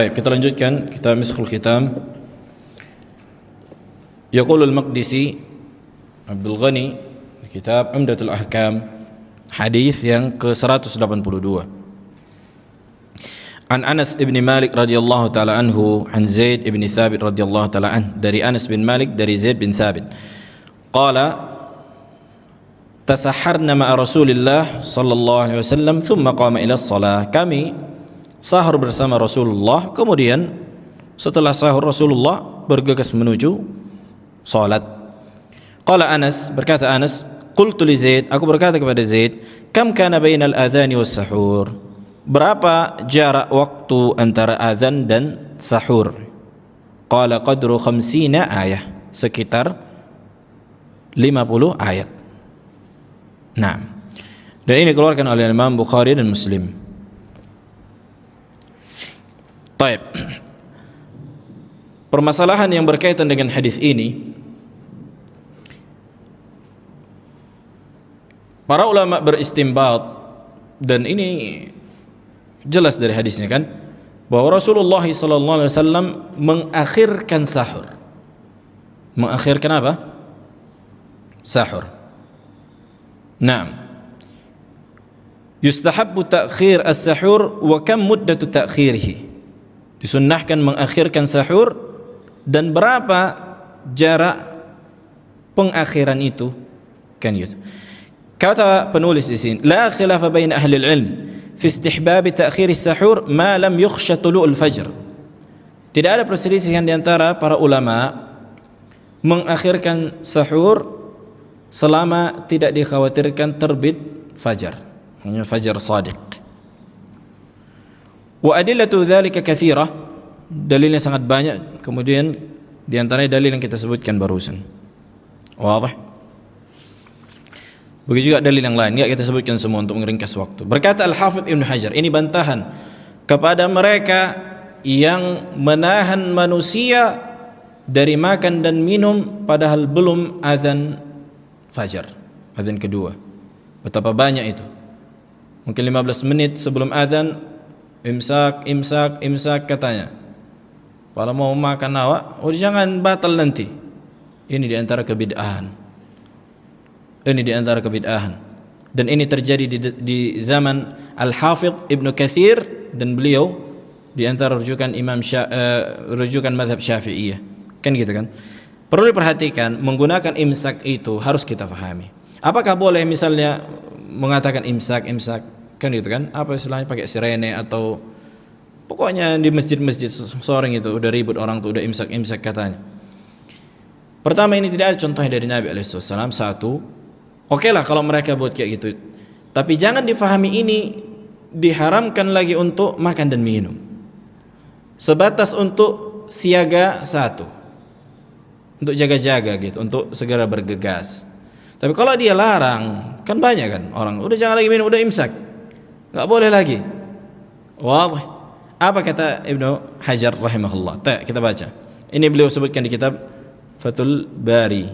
Baik, kita lanjutkan kitab Miskhul Khitam. Yaqulu al-Maqdisi Abdul Ghani di kitab Umdatul Ahkam, hadis yang ke-182. An Anas ibn Malik radhiyallahu taala anhu, an Zaid ibn Thabit radhiyallahu taala an, dari Anas bin Malik dari Zaid bin Thabit. Qala tasahharna ma'a Rasulillah sallallahu alaihi wasallam thumma qama ila shalah. Kami sahur bersama Rasulullah, kemudian setelah sahur Rasulullah bergegas menuju salat. Qala Anas, berkata Anas, qultu li Zaid, aku berkata kepada Zaid, kam kana bainal adhani was sahur? Berapa jarak waktu antara azan dan sahur? Qala qadru 50 ayah, sekitar 50 ayat. Nah, dan ini dikeluarkan oleh Imam Bukhari dan Muslim. Baik. Permasalahan yang berkaitan dengan hadis ini, para ulama beristimbat, dan ini jelas dari hadisnya kan, bahwa Rasulullah sallallahu alaihi wasallam mengakhirkan sahur. Mengakhirkan apa? Sahur. Naam. Yustahabbu ta'khir as-sahur wa kam muddatu ta'khirihi. Disunnahkan mengakhirkan sahur, dan berapa jarak pengakhiran itu, kan gitu. Kata penulis di sini, la khilafa bain ahli al-ilm fi istihbab ta'khir as-sahur ma lam yukhsha tulu'ul fajr. Tidak ada perselisihan di antara para ulama mengakhirkan sahur selama tidak dikhawatirkan terbit fajar, hanya fajar shadiq. Wa adillatu dzalika katsira, dalilnya sangat banyak. Kemudian di antaranya dalil yang kita sebutkan barusan. Wadah. Begitu juga dalil yang lain, enggak kita sebutkan semua untuk meringkas waktu. Berkata Al-Hafidz Ibnu Hajar, ini bantahan kepada mereka yang menahan manusia dari makan dan minum padahal belum azan fajar, azan kedua. Betapa banyak itu. Mungkin 15 menit sebelum azan, imsak katanya. Kalau mau makan awak, jangan batal nanti. Ini di antara kebid'ahan. Dan ini terjadi di zaman Al-Hafidh Ibnu Katsir, dan beliau di antara rujukan rujukan mazhab Syafi'iyah. Kan gitu kan? Perlu diperhatikan, menggunakan imsak itu harus kita pahami. Apakah boleh misalnya mengatakan imsak, kan gitu kan? Apa istilahnya, pakai sirene atau pokoknya di masjid-masjid sore itu udah ribut orang tuh udah imsak katanya. Pertama, ini tidak ada contohnya dari Nabi alaihissalam. Satu, oke lah kalau mereka buat kayak gitu, tapi jangan difahami ini diharamkan lagi untuk makan dan minum, sebatas untuk siaga satu, untuk jaga-jaga gitu, untuk segera bergegas. Tapi kalau dia larang, kan banyak kan orang, udah jangan lagi minum, udah imsak, nggak boleh lagi. Wah, apa kata Ibnu Hajar rahimahullah? Kita baca. Ini beliau sebutkan di kitab Fathul Bari.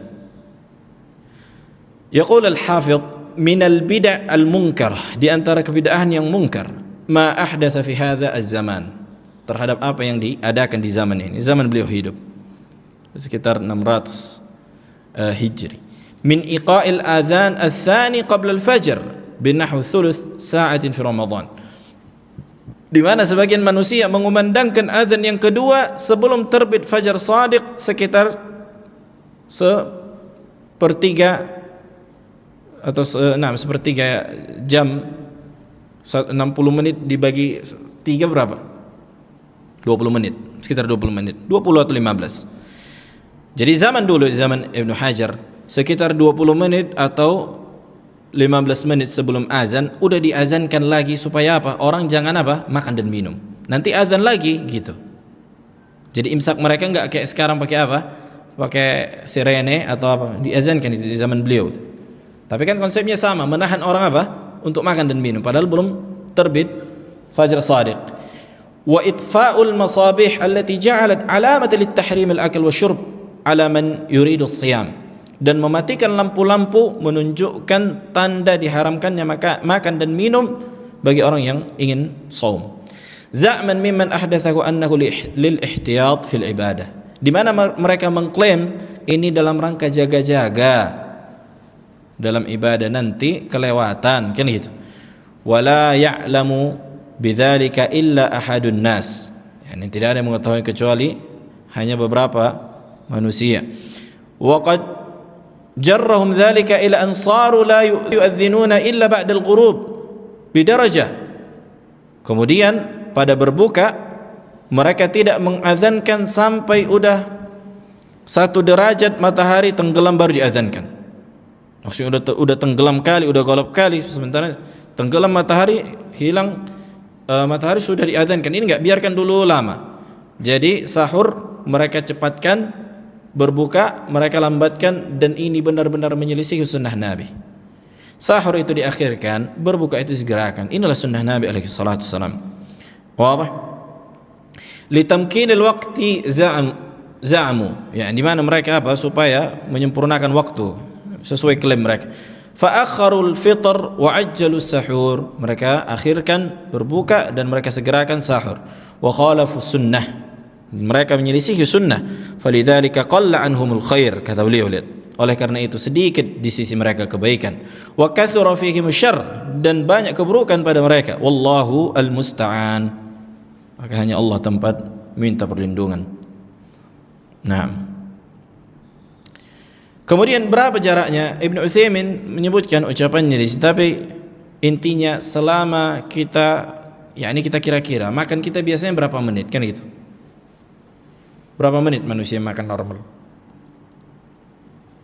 Yaqul al-Hafidh, min al-bid'a al-munkarah, di antara kebid'ahan yang munkar, ma ahdatsa fi hadza az-zaman, terhadap apa yang diadakan di zaman ini, zaman beliau hidup sekitar 600 Hijri. Min iqa'il adhan ats-tsani qabla al-fajr binahwi thuluth sa'atin fi Ramadan. Di mana sebagian manusia mengumandangkan azan yang kedua sebelum terbit fajar shadiq sekitar sepertiga jam. 60 menit dibagi 3 berapa? 20 menit, sekitar 20 menit, 20 atau 15. Jadi zaman dulu, di zaman Ibnu Hajar, sekitar 20 menit atau 15 menit sebelum azan udah diazankan lagi, supaya apa? Orang jangan apa? Makan dan minum. Nanti azan lagi gitu. Jadi imsak mereka enggak kayak sekarang pakai apa? Pakai sirene atau apa? Diazankan itu di zaman beliau. Tapi kan konsepnya sama, menahan orang apa? Untuk makan dan minum padahal belum terbit fajar shadiq. Wa itfa'ul masabih allati ja'alat 'alamatan lit-tahrim al-akl wa syurb 'ala man yuridu as-siyam, dan mematikan lampu-lampu menunjukkan tanda diharamkannya makan dan minum bagi orang yang ingin saum. Za'man mimman ahdatsahu annahu lil ihtiyat fil ibadah. Di mana mereka mengklaim ini dalam rangka jaga-jaga dalam ibadah, nanti kelewatan, kan gitu. Wala ya'lamu bidzalika illa ahadun nas. Yani tidak ada yang mengetahui kecuali hanya beberapa manusia. Wa qad jarrahum dzalika ila an saru la yu'adzinuna illa ba'da al-ghurub bidarajah. Kemudian pada berbuka mereka tidak mengazankan sampai udah 1 derajat matahari tenggelam baru diazankan. Maksudnya udah tenggelam kali, udah golop kali, sementara tenggelam matahari, hilang matahari sudah diazankan. Ini enggak, biarkan dulu lama. Jadi sahur mereka cepatkan, berbuka mereka lambatkan, dan ini benar-benar menyelisih sunnah Nabi. Sahur itu diakhirkan, berbuka itu segerakan. Inilah sunnah Nabi alaihi salatu wassalam. Wadah? Litamkinil waqti za'amu. Ya, di mana mereka apa? Supaya menyempurnakan waktu sesuai klaim mereka. Fa akharul fitr wa ajjalus sahur. Mereka akhirkan berbuka dan mereka segerakan sahur. Wa khalafu sunnah. Mereka menyelisih sunnah. Falidzalika qalla anhumul khair, kata beliau. Oleh karena itu sedikit di sisi mereka kebaikan. Wa katsura fihim syarr, dan banyak keburukan pada mereka. Wallahu almusta'an. Maka hanya Allah tempat minta perlindungan. Nah, kemudian berapa jaraknya? Ibnu Utsaimin menyebutkan ucapannya di sini, tapi intinya selama kita, yakni kita kira-kira makan kita biasanya berapa menit, kan gitu. Berapa menit manusia makan normal?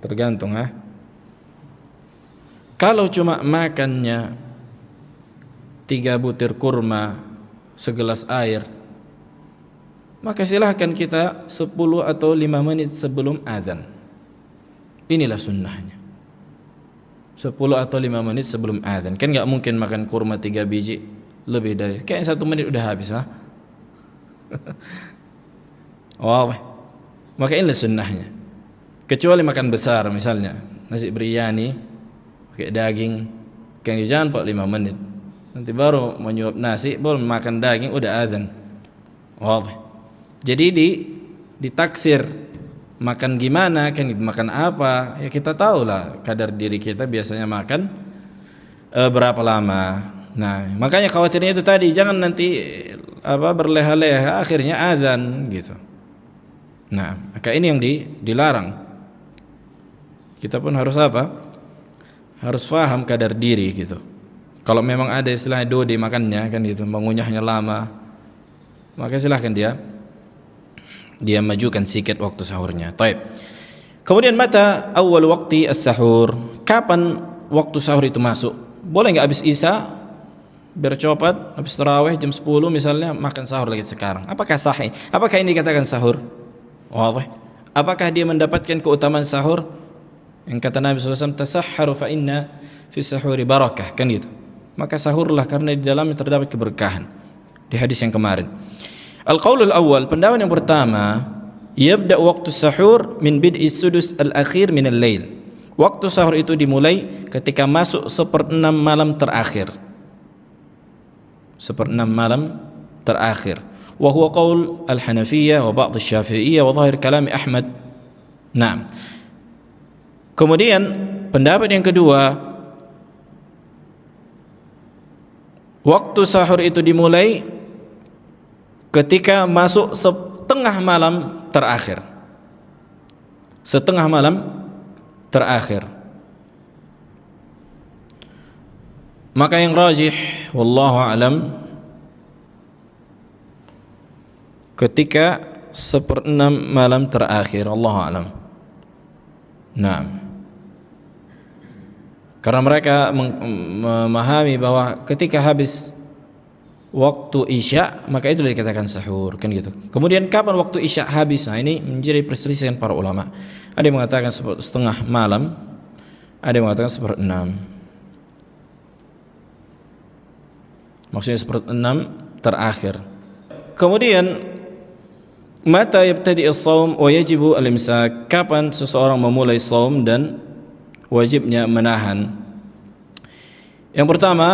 Tergantung Kalau cuma makannya 3 butir kurma, segelas air, maka silahkan kita 10 atau 5 menit sebelum azan. Inilah sunnahnya. 10 atau 5 menit sebelum azan. Kan gak mungkin makan kurma 3 biji lebih dari, kayak 1 menit udah habis. Wah, maka inilah sunnahnya. Kecuali makan besar, misalnya nasi biryani pakai daging, kan jangan 45 menit. Nanti baru menyuap nasi, baru makan daging, udah azan. Wah. Jadi ditaksir makan gimana, kan makan apa? Ya kita tahu lah kadar diri kita biasanya makan berapa lama. Nah, makanya khawatirnya itu tadi, jangan nanti berleha-leha akhirnya azan gitu. Nah, maka ini yang dilarang. Kita pun harus harus paham kadar diri gitu. Kalau memang ada istilahnya dode makannya, kan gitu, mengunyahnya lama, maka silahkan dia majukan sedikit waktu sahurnya. Taib. Kemudian mata awal waktu as-sahur. Kapan waktu sahur itu masuk? Boleh enggak habis Isya bercopat, habis tarawih jam 10 misalnya makan sahur lagi sekarang? Apakah sahih? Apakah ini dikatakan sahur? Wadah. Apakah dia mendapatkan keutamaan sahur? Yang kata Nabi SAW, tasahharu fa inna fi sahuri barakah, kan gitu. Maka sahurlah karena di dalamnya terdapat keberkahan. Di hadis yang kemarin. Al-qaulul awal, pendapat yang pertama, yabda waktu sahur min bid'i sudus al-akhir min al-lail. Waktu sahur itu dimulai ketika masuk 1/6 malam terakhir. 1/6 malam terakhir. Wa huwa qaul al-Hanafiyyah wa ba'd asy-Syafi'iyyah wa zahir kalam Ahmad. Nah. Kemudian pendapat yang kedua, waktu sahur itu dimulai ketika masuk setengah malam terakhir. Setengah malam terakhir. Maka yang rajih wallahu alam, ketika 1/6 malam terakhir, Allahu alam. Nah, karena mereka memahami bahwa ketika habis waktu Isya maka itu dikatakan sahur, kan gitu. Kemudian kapan waktu Isya habis? Nah, ini menjadi perselisihan para ulama. Ada yang mengatakan setengah malam, ada yang mengatakan 1/6. Maksudnya 1/6 terakhir. Kemudian mata yabtadi as-shaum wa yajibu al-imsak? Kapan seseorang memulai shaum dan wajibnya menahan? Yang pertama,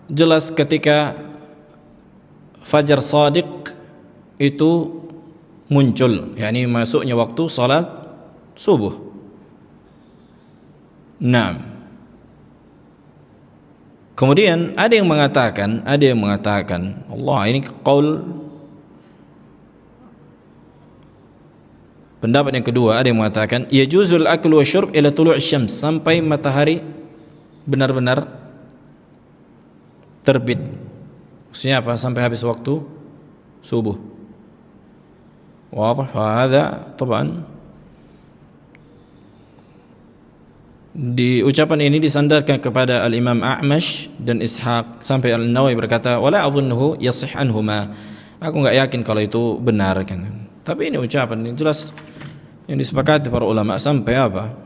jelas ketika fajar shadiq itu muncul, yakni masuknya waktu salat subuh. Naam. Kemudian ada yang mengatakan Allah, ini qaul pendapat yang kedua, ada yang mengatakan yajuzul aklu wa syurb ila tulu' syams, sampai matahari benar-benar terbit. Maksudnya apa? Sampai habis waktu subuh. Wadah, hadza taban. Di ucapan ini disandarkan kepada al-Imam A'mash dan Ishaq, sampai An-Nawawi berkata wala adhunnuhu yasih anhuma, aku enggak yakin kalau itu benar kan. Tapi ini ucapan yang jelas yang disepakati para ulama, sampai apa?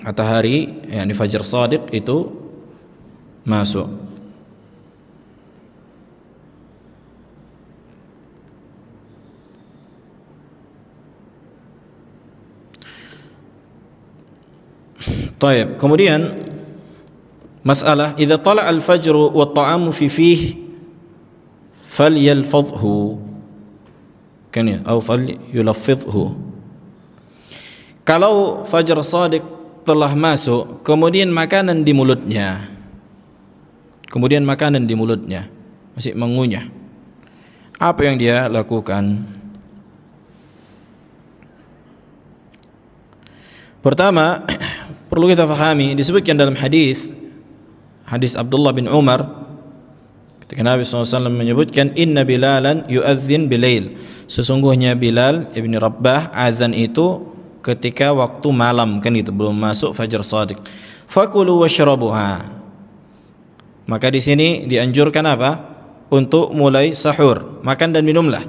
Matahari, yakni fajar shadiq itu masuk. Taib. Kemudian masalah idza tala al-fajr wa at-ta'amu fi fihi falyalfadhhu kan ya, atau falyulaffidhhu. Kalau fajar shadiq telah masuk, kemudian makanan di mulutnya, masih mengunyah, apa yang dia lakukan? Pertama, perlu kita fahami, disebutkan dalam hadis Abdullah bin Umar, ketika Nabi SAW menyebutkan inna Bilalan yu'adzin bilail, sesungguhnya Bilal ibn Rabbah azan itu ketika waktu malam, kan itu belum masuk fajar shadiq. Fakulu washrabuha, maka di sini dianjurkan apa? Untuk mulai sahur, makan dan minumlah.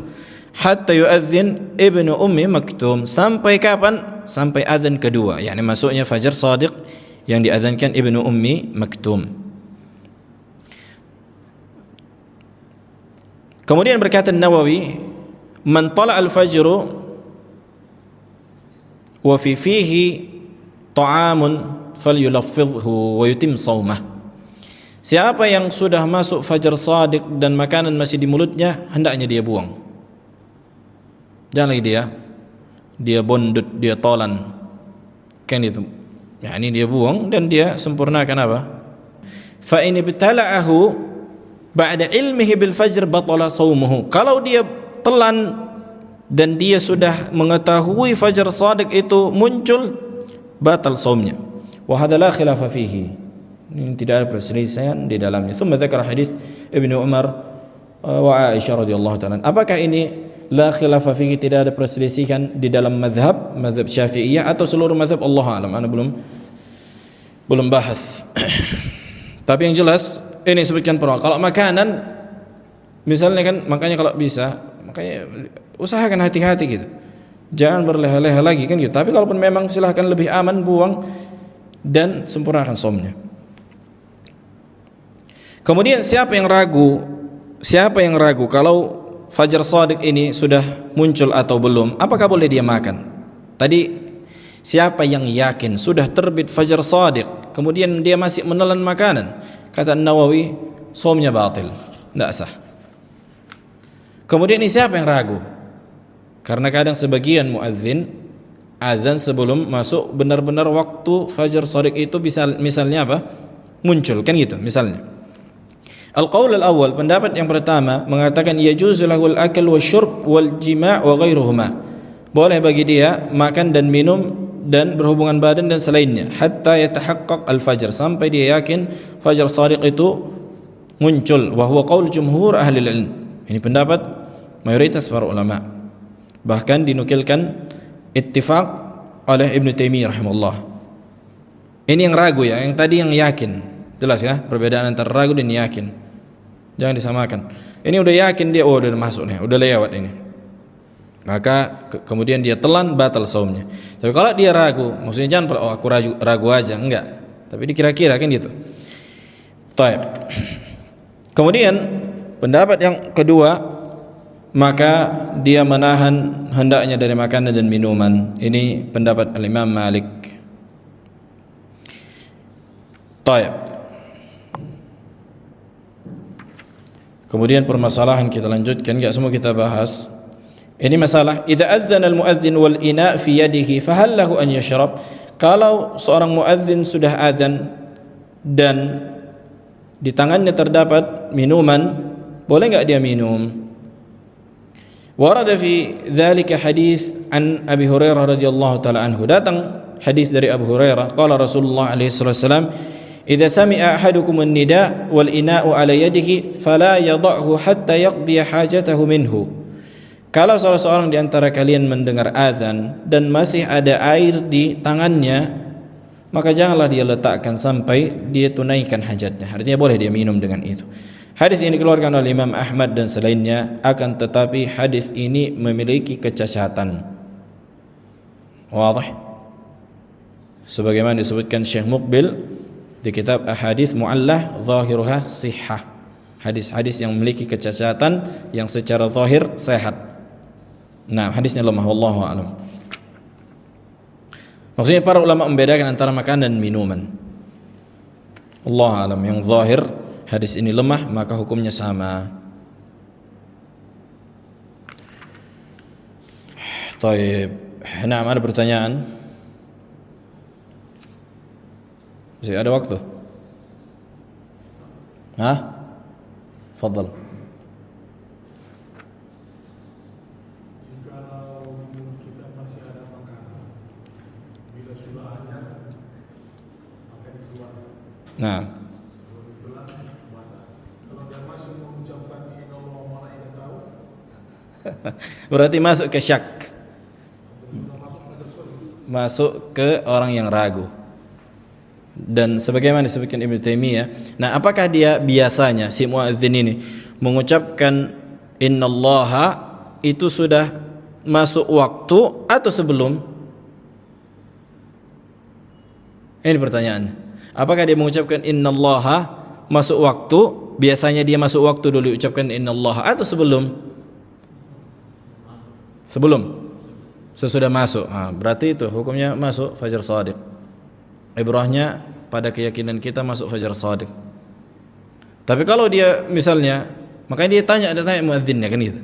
Hatta yu'adzin ibnu ummi maktum, sampai kapan? Sampai azan kedua, yakni masuknya fajar shadiq yang diazankan ibnu ummi maktum. Kemudian berkata Nawawi, man tala al-fajru wa fi fihi ta'amun falyulaffidhhu wa yutim shaumah. Siapa yang sudah masuk fajar shadiq dan makanan masih di mulutnya, hendaknya dia buang. Jangan lagi dia bondut, dia tolan, kan itu. Ya, ini dia buang dan dia sempurnakan apa? Fa in ibtala'ahu ba'da ilmihi bil fajr batala shaumuhu. Kalau dia telan dan dia sudah mengetahui fajar shadiq itu muncul, batal shaumnya. Wa hadza la khilafa fihi. Ini tidak ada perselisihan di dalamnya. Tsumma dzakara hadis Ibnu Umar wa Aisyah radhiyallahu ta'ala. Apakah ini la khilafa fihi, tidak ada perselisihan di dalam mazhab Syafi'iyah atau seluruh mazhab? Allah alam, ana belum bahas. Tapi yang jelas ini sebutkan para, kalau makanan misalnya kan, makanya kalau bisa, makanya usahakan hati-hati gitu. Jangan berleha-leha lagi kan gitu. Tapi kalaupun memang silahkan lebih aman, buang dan sempurnakan shaumnya. Kemudian siapa yang ragu kalau fajar shadiq ini sudah muncul atau belum, apakah boleh dia makan? Tadi siapa yang yakin sudah terbit fajar shadiq kemudian dia masih menelan makanan, kata Nawawi, shaumnya batil, tidak sah. Kemudian ini siapa yang ragu? Karena kadang sebagian muadzin azan sebelum masuk benar-benar waktu fajar shadiq itu bisa, misalnya apa? Muncul, kan gitu misalnya. Al-qaul al-awwal, pendapat yang pertama mengatakan yajuzu lahul akal wasyurb wal jima' wa ghairuhuma. Boleh bagi dia makan dan minum dan berhubungan badan dan selainnya, hatta yatahaqqaq al-fajr, sampai dia yakin fajar shadiq itu muncul. Wa huwa qaul jumhur ahli ilm. Ini pendapat mayoritas para ulama. Bahkan dinukilkan ittifaq oleh Ibnu Taimiyah rahimahullah. Ini yang ragu ya, yang tadi yang yakin. Jelas ya perbedaan antara ragu dan yakin. Jangan disamakan. Ini udah yakin dia, oh udah masuk nih, udah lewat ini. Maka kemudian dia telan, batal shaumnya. Tapi kalau dia ragu, maksudnya jangan oh aku ragu aja, enggak. Tapi dikira-kira kan gitu. Baik. Kemudian pendapat yang kedua, maka dia menahan hendaknya dari makanan dan minuman. Ini pendapat Al-Imam Malik. Baik. Kemudian permasalahan kita lanjutkan, enggak semua kita bahas. Ini masalah idza adzana al-muadzin wal ina fi yadihi fa hal lahu an yashrab. Kalau seorang muadzin sudah azan dan di tangannya terdapat minuman, boleh enggak dia minum? Warada fi dzalika hadis an Abi Hurairah radhiyallahu taala anhu. Datang hadis dari Abu Hurairah, qala Rasulullah alaihi wasallam, "Idza sami'a ahadukum an-nida wal ina'u 'ala yadihi fala yadh'hu hatta yaqdi hajatahu minhu." Kalau salah seorang di antara kalian mendengar azan dan masih ada air di tangannya, maka janganlah dia letakkan sampai dia tunaikan hajatnya. Artinya boleh dia minum dengan itu. Hadis ini dikeluarkan oleh Imam Ahmad dan selainnya, akan tetapi hadis ini memiliki kecacatan. Wadih. Sebagaimana disebutkan Syekh Muqbil di kitab Ahadits Mu'allah zahiruha sihhah. Hadis-hadis yang memiliki kecacatan yang secara zahir sehat. Nah, hadisnya lemah, wallahu a'lam. Maksudnya para ulama membedakan antara makanan dan minuman. Wallahu a'lam. Yang zahir hadis ini lemah, maka hukumnya sama. Taib. Nah, ada pertanyaan? Masih ada waktu? Hah? Fadal. Kalau kita masih ada makanan, bila sudah azan, maka dikeluar. Nah, kalau dia masih mengucapkan inallah malaika tahu, berarti masuk ke syak. Masuk ke orang yang ragu. Dan sebagaimana disebutkan Ibnu Taimiyah, nah apakah dia biasanya si muadzin ini mengucapkan innallaha itu sudah masuk waktu atau sebelum? Ini pertanyaan. Apakah dia mengucapkan innallaha masuk waktu, biasanya dia masuk waktu dulu ucapkan innallaha, atau sebelum? Sebelum. Sesudah masuk. Berarti itu hukumnya masuk fajar shadiq. Ibrahnya pada keyakinan kita masuk fajar shadiq. Tapi kalau dia misalnya, makanya dia tanya muadzinnya kan gitu.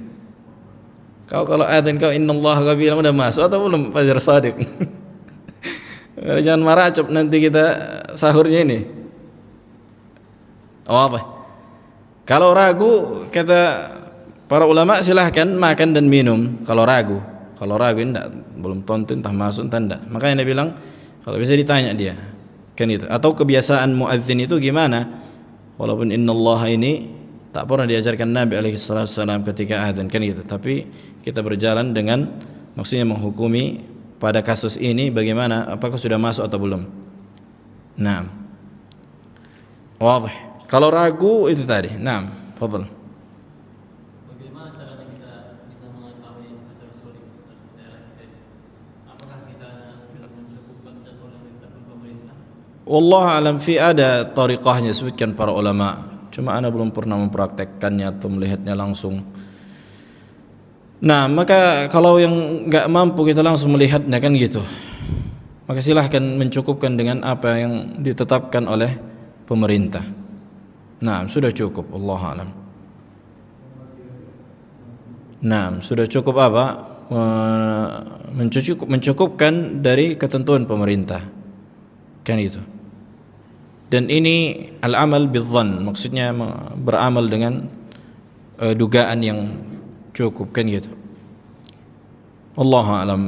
Kalau adzan kau innallaha kau bilang udah masuk atau belum fajar shadiq? Jangan marah cop nanti kita sahurnya ini. Apa? Kalau ragu kata para ulama silahkan makan dan minum kalau ragu. Kalau ragu enggak, belum tonton entah masuk entah enggak. Makanya dia bilang kalau bisa ditanya dia. Kan itu. Atau kebiasaan muadzin itu gimana? Walaupun innallaha ini tak pernah diajarkan Nabi alaihi wasallam ketika azan kan gitu. Tapi kita berjalan dengan maksudnya menghukumi pada kasus ini bagaimana, apakah sudah masuk atau belum. Nah. Wadih. Kalau ragu itu tadi. Nah, fadhal. Bagaimana caranya kita bisa mengetahui fajar shadiq di daerah kita? Apakah kita sudah mencukupkan jadwal yang ditetapkan pemerintah? Wallahu alam, fi ada tariqahnya sebutkan para ulama. Cuma ana belum pernah mempraktekkannya atau melihatnya langsung. Nah, maka kalau yang enggak mampu kita langsung melihatnya kan gitu. Maka silahkan mencukupkan dengan apa yang ditetapkan oleh pemerintah. Nah, sudah cukup, wallahu alam. Nah, sudah cukup apa? Mencukupkan dari ketentuan pemerintah. Kan itu. Dan ini al-amal bidzan, maksudnya beramal dengan dugaan yang cukup kan gitu. Wallahu alam.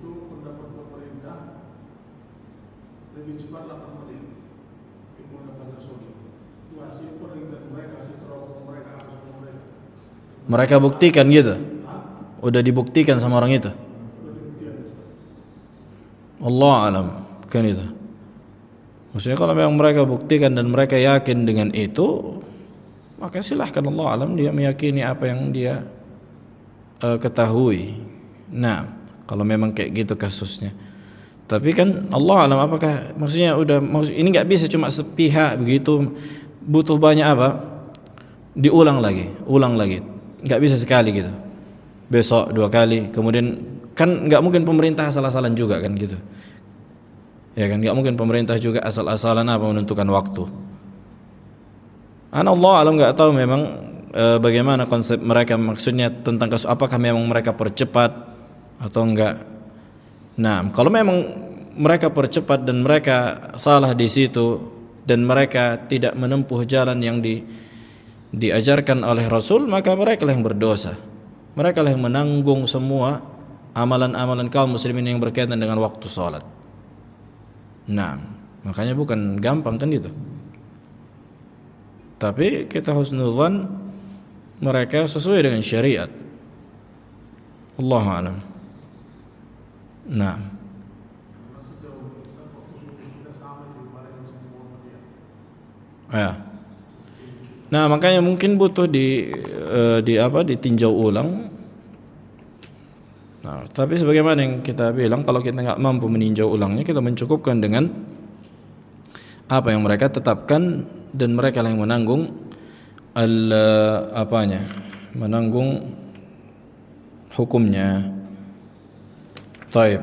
itu pendapat pemerintah lebih cepat 8 menit. Itu pendapat Rasulullah. Itu hasil penelitian mereka, hasil teropong mereka, hasil mereka. Mereka buktikan gitu. Udah dibuktikan sama orang itu. Allah alam, kan itu. Maksudnya kalau memang mereka buktikan dan mereka yakin dengan itu, maka silahkan, Allah alam, dia meyakini apa yang dia ketahui. Nah, kalau memang kayak gitu kasusnya. Tapi kan Allah alam, apakah maksudnya ini nggak bisa cuma sepihak begitu, butuh banyak apa? Diulang lagi, nggak bisa sekali gitu. Besok 2 kali, kemudian kan nggak mungkin pemerintah asal-asalan juga kan gitu. Ya kan, nggak mungkin pemerintah juga asal-asalan menentukan waktu. Allah alam nggak tahu memang bagaimana konsep mereka, maksudnya tentang kasus, apakah memang mereka percepat atau enggak. Nah, kalau memang mereka percepat dan mereka salah di situ dan mereka tidak menempuh jalan yang diajarkan oleh Rasul, maka mereka lah yang berdosa. Mereka lah yang menanggung semua amalan-amalan kaum muslimin yang berkaitan dengan waktu salat. Nah, makanya bukan gampang kan itu. Tapi kita husnudzan mereka sesuai dengan syariat. Allahu a'lam. Nah. Ya. Nah, makanya mungkin butuh ditinjau ulang. Nah, tapi sebagaimana yang kita bilang, kalau kita nggak mampu meninjau ulangnya, kita mencukupkan dengan apa yang mereka tetapkan dan mereka yang menanggung menanggung hukumnya. Taib.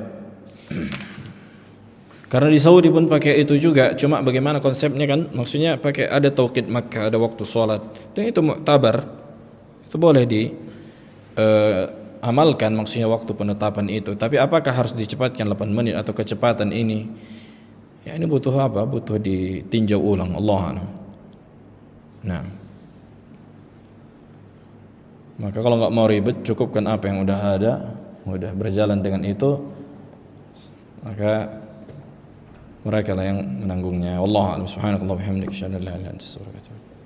Karena di Saudi pun pakai itu juga, cuma bagaimana konsepnya kan, maksudnya pakai ada tauqid Makkah, ada waktu sholat, dan itu mu'tabar, itu boleh amalkan, maksudnya waktu penetapan itu. Tapi apakah harus dicepatkan 8 menit atau kecepatan ini? Ya, ini butuh butuh ditinjau ulang. Allah a'lam. Nah, maka kalau nggak mau ribet, cukupkan apa yang udah ada, udah berjalan dengan itu, maka mereka lah yang menanggungnya. Wallahu a'lam. Subhanakallah wa bihamdika, asyhadu an la ilaha illa anta, astaghfiruka wa atubu ilaik.